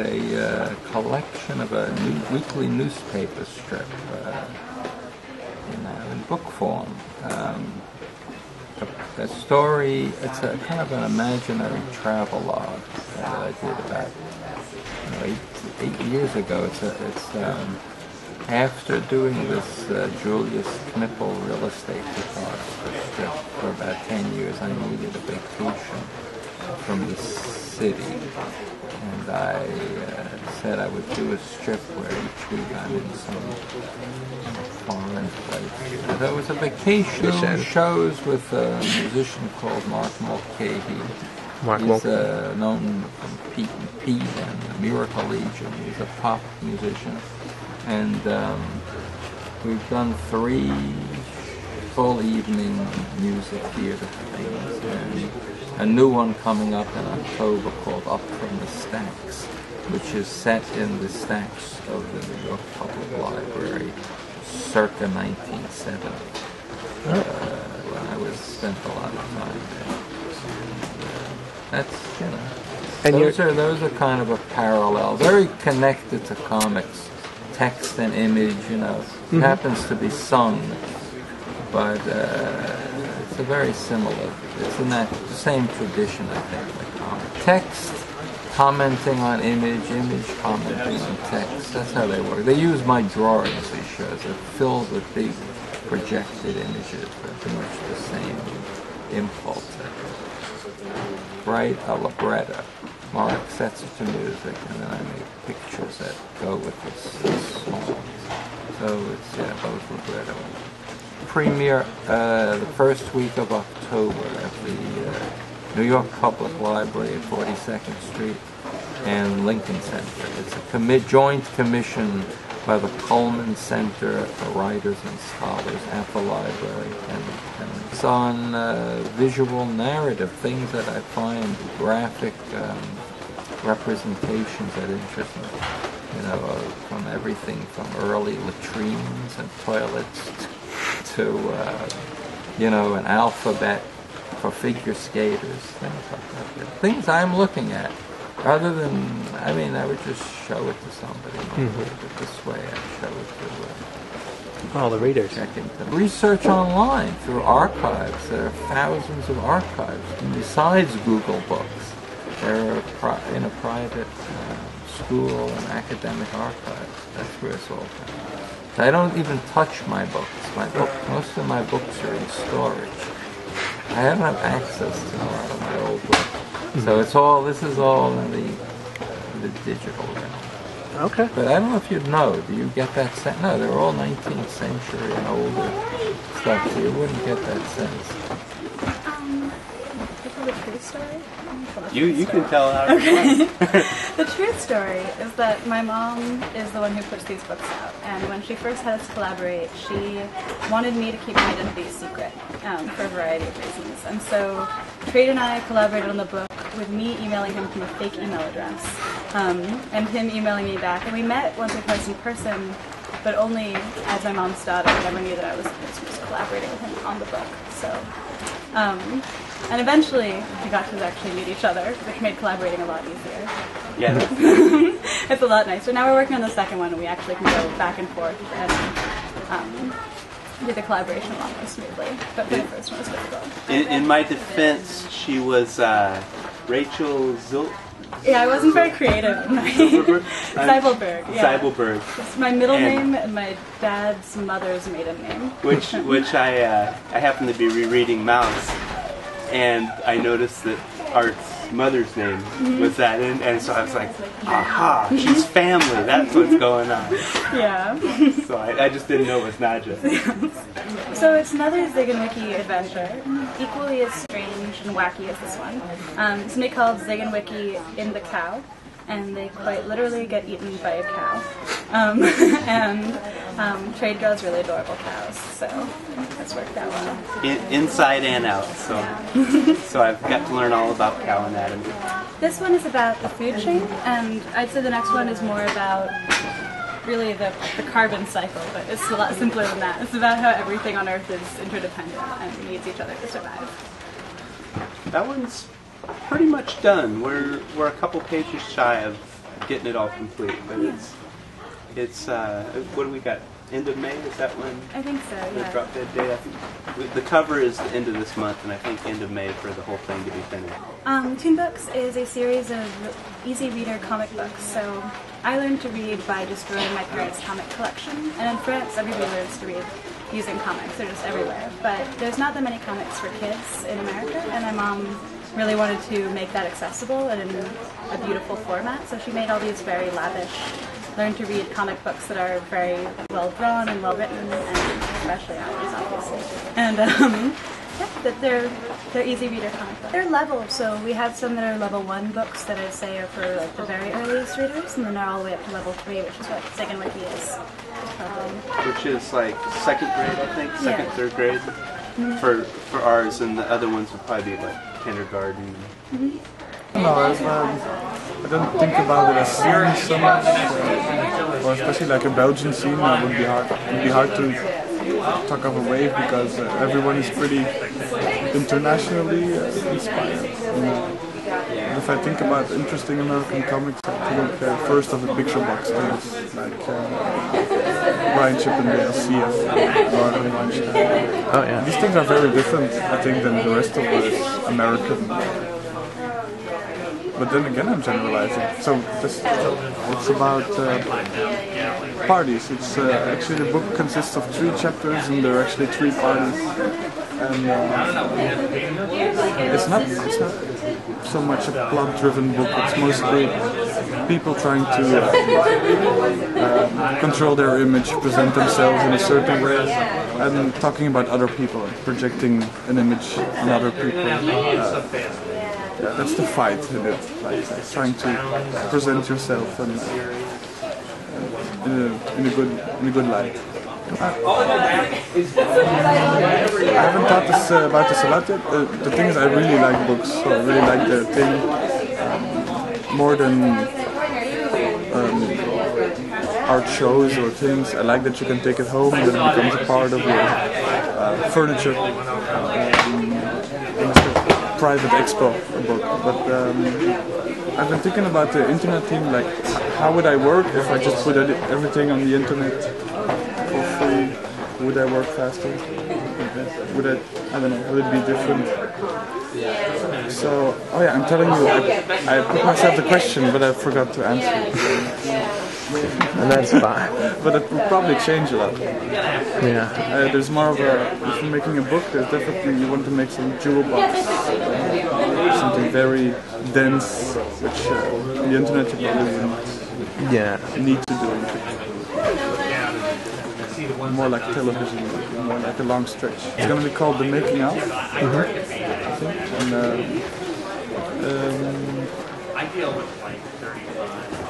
a collection of a weekly newspaper strip in book form. The story, it's a kind of an imaginary travel log that I did about 8 years ago. It's after doing this Julius Knippel real estate photographer strip for about 10 years, I needed a vacation from the city, and I said I would do a strip where each week I'm in some foreign place. There was a vacation shows with a musician called Mark Mulcahy. He's known from Pete and Pete and the Miracle Legion. He's a pop musician. And we've done 3 full evening music theater things, and a new one coming up in October called Up from the Stacks, which is set in the stacks of the New York Public Library circa 1970, when I spent a lot of time there. That's, those are kind of a parallel, very connected to comics. Text and image, it happens to be sung, but it's a very similar, it's in that same tradition, I think, like comic. Text commenting on image commenting on text, that's how they work. They use my drawings, these shows, they're filled with big projected images, but pretty much the same impulse. Write a libretto. Mark sets it to music, and then I make pictures that go with this song. So it's, both libretto. Premiere the first week of October at the New York Public Library at 42nd Street and Lincoln Center. It's a joint commission by the Cullman Center for Writers and Scholars at the library, and it's on visual narrative, things that I find graphic representations that interest me. From everything from early latrines and toilets to an alphabet for figure skaters, things like that. Things I'm looking at. Rather than, I would just show it to somebody. But this way, I show it to all the readers. Checking the research online through archives. There are thousands of archives. And besides Google Books, there are private school and academic archives. That's where it's all done. I don't even touch my books. Most of my books are in storage. I don't have access to a lot of my old books. So this is all in the digital realm. Okay. But I don't know if you'd know. Do you get that sense? No, they're all 19th century and older stuff, so you wouldn't get that sense. The true story? You can tell how to The true story is that my mom is the one who puts these books out, and when she first had us collaborate, she wanted me to keep my identity secret for a variety of reasons. And so Trade and I collaborated on the book with me emailing him from a fake email address, and him emailing me back. And we met once or twice in person, but only as my mom's daughter. I never knew that I was collaborating with him on the book. So. And eventually, we got to actually meet each other, which made collaborating a lot easier. Yeah. It's a lot nicer. Now we're working on the second one, and we actually can go back and forth and do the collaboration a lot more smoothly. But the first one was difficult. In my defense, she was Rachel Yeah, I wasn't very creative. Zeibelberg. Yeah. Zeibelberg. It's my middle name and my dad's mother's maiden name. Which I happened to be rereading Mouse, and I noticed that Art's mother's name was that, and so I was like, aha, she's family. That's what's going on. Yeah. So I just didn't know it was Nadja. So it's another Zig and Wiki adventure, equally as strange and wacky as this one. It's something called Zig and Wiki in the Cow, and they quite literally get eaten by a cow. And Trade draws really adorable cows, so that's worked out well. Inside and out, so so I've got to learn all about cow anatomy. This one is about the food chain, and I'd say the next one is more about really the carbon cycle, but it's a lot simpler than that. It's about how everything on Earth is interdependent and needs each other to survive. That one's pretty much done. We're a couple pages shy of getting it all complete. But it's what do we got? End of May, is that when? I think so, the yeah. drop dead day? I think the cover is the end of this month, and I think end of May for the whole thing to be finished. Toon Books is a series of easy reader comic books. So I learned to read by just reading my parents' comic collection. And in France, everybody learns to read using comics. They're just everywhere. But there's not that many comics for kids in America, and my mom really wanted to make that accessible and in a beautiful format. So she made all these very lavish learn to read comic books that are very well drawn and well written, and especially ours, obviously. And that they're easy reader comic books. They're level, so we have some that are level 1 books that I say are for like the very earliest readers, and then they're all the way up to level 3, which is what Second Wiki is. Which is like second grade, I think, second, third grade for ours, and the other ones would probably be like kindergarten. No, I don't think about it as series so much, or especially like a Belgian scene. That would be hard. It would be hard to talk of a wave because everyone is pretty internationally inspired. And if I think about interesting American comics, I think first of the picture box things like Brian Chippendale, CF, Gordon Weinstein. Oh yeah. These things are very different, I think, than the rest of the American. But then again, I'm generalizing. So it's about parties. It's actually the book consists of 3 chapters, and there are actually 3 parties. And it's not so much a plot-driven book. It's mostly people trying to control their image, present themselves in a certain way, and talking about other people, projecting an image on other people. That's the fight in it, like trying to present yourself and in a good light. I haven't thought about this a lot yet. The thing is, I really like books, so I really like the thing more than art shows or things. I like that you can take it home and then it becomes a part of your furniture. Private expo book, but I've been thinking about the internet thing, like how would I work if I just put everything on the internet for free? Would I work faster? Would I don't know, would it be different? So, oh yeah, I'm telling you, I put myself the question, but I forgot to answer it. And that's fine. But it will probably change a lot. Yeah. There's more of a, if you're making a book, there's definitely, you want to make some jewel box, something very dense, which on the internet you probably wouldn't need to do. More like television, more like a long stretch. It's going to be called The Making Of, I think. And,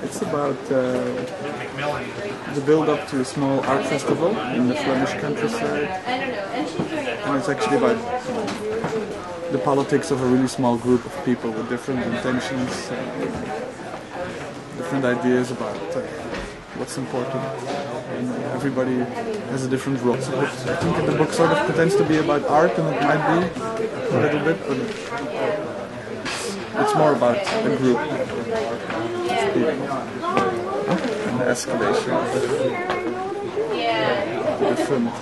it's about the build-up to a small art festival in the Flemish countryside. And it's actually about the politics of a really small group of people with different intentions, different ideas about what's important. And everybody has a different role. So I think the book sort of pretends to be about art, and it might be a little bit, but it's more about a group of people and the escalation of the different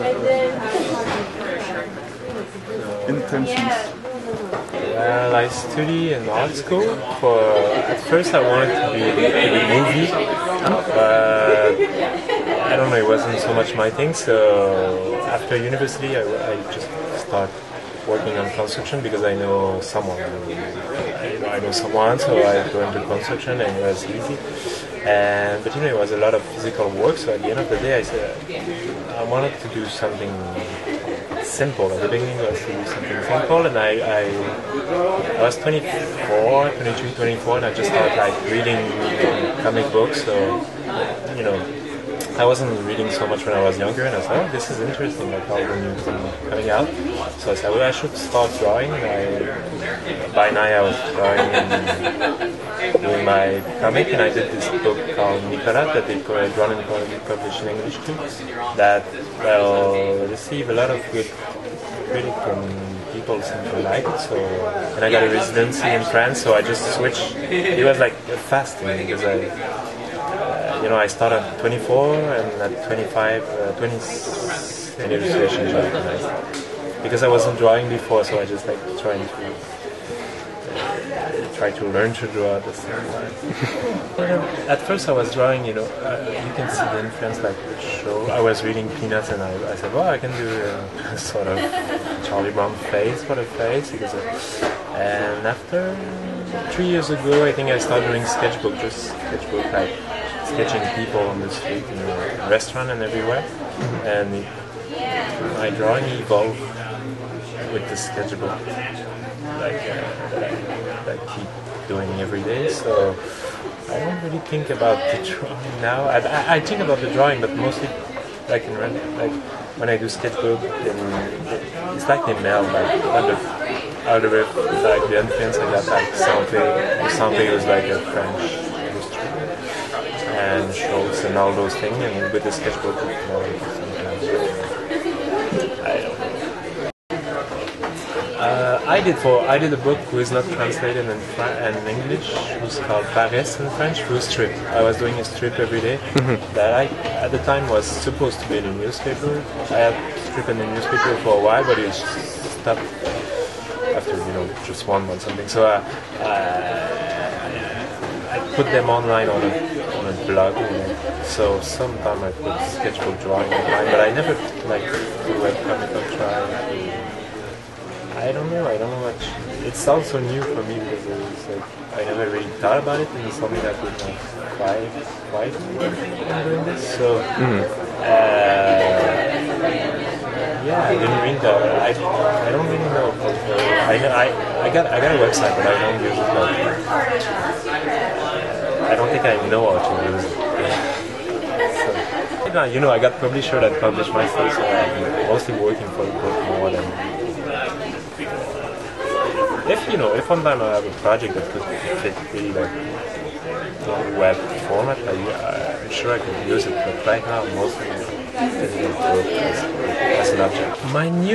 intentions. Well, I study in art school. At first I wanted to be a movie, but I don't know, it wasn't so much my thing. So after university I just started working on construction because I know someone. I know someone, so I go into construction and it was easy. But it was a lot of physical work, so at the end of the day I said I wanted to do something simple. At the beginning I was to do something simple, and I was 24, 23, 24, and I just started like reading comic books, so I wasn't reading so much when I was younger, and I thought, oh, this is interesting, like all the new things coming out. So I said, well, I should start drawing. By now I was drawing and doing my comic, and I did this book called Nicolas that they drawn and published in English too. That, well, received a lot of good critics from people seemed to like it. So, and I got a residency in France, so I just switched. It was like fast to me because I started at 24 and at 25, 20 an illustration job. Because I wasn't drawing before, so I just like try to learn to draw at the same time. At first I was drawing, you can see the influence like the show. I was reading Peanuts and I said, well, I can do a sort of Charlie Brown face for the face. And after 3 years ago, I think I started doing sketchbook, like sketching people on the street, in a restaurant and everywhere. And my drawing evolved with the sketchbook. That I keep doing every day, so I don't really think about the drawing now. I think about the drawing, but mostly like when I do sketchbook, it's like they melt, like out of it, like the influence I got, like something was like a French illustrator, and Schultz and all those things, and with the sketchbook, it's more like sometimes I don't know. I did a book who is not translated in English, who's called Paris in French, through strip. I was doing a strip every day that at the time was supposed to be in a newspaper. I had strip in the newspaper for a while, but it stopped after just 1 month something. So I put them online on a blog. So sometimes I put sketchbook drawing online, but I never like do webcomic or try. I don't know much. It's also new for me because it's like I never really thought about it, and it's something that would like quite doing this. So yeah, I didn't read that. I don't really know. I got a website, but I don't use it. I don't think I know how to use it. So, I got publisher that published my stuff, so I'm mostly working for the book more than. If one time I have a project that could fit really like web format, I'm sure I could use it. But right now, mostly it's as an object. My new